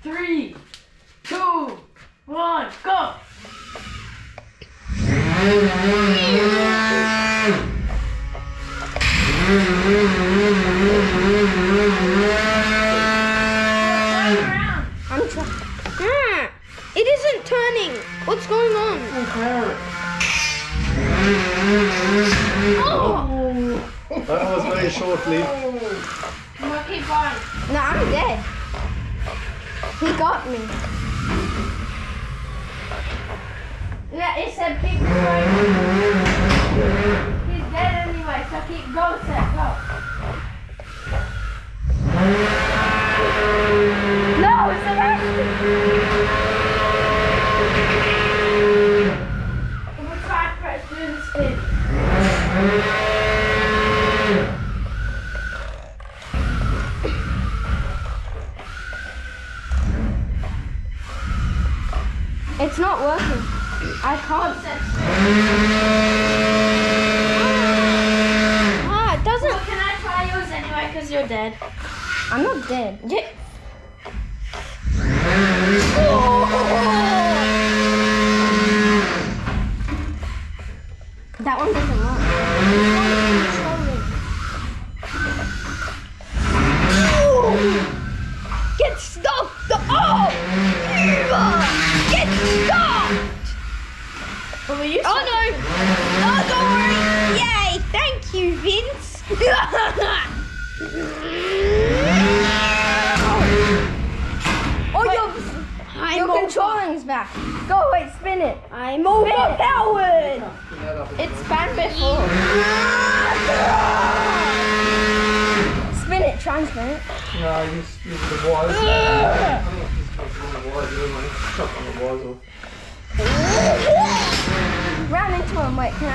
3, 2, 1, go! I'm trying. It isn't turning. What's going on? Oh! That was very short-lived. No, keep going. No, I'm dead. He got me. Yeah, it said keep going. He's dead anyway, so keep go, Seth, go. No, it's the rest. We'll try to press do the spin. It's not working. I can't. It doesn't. Well, can I try yours anyway, because you're dead? I'm not dead. Yeah. That one doesn't work. Get stopped! Get stopped! But we used Oh no! Oh, don't worry! Yay! Thank you, Vince! Your controlling's back. Go, wait, spin it. I'm overpowered! It's spun before. Spin it, try and spin it. No, use the wires. I think it's just on the wires, anyway. Chuck on the wires off. Ran into him, wait, can I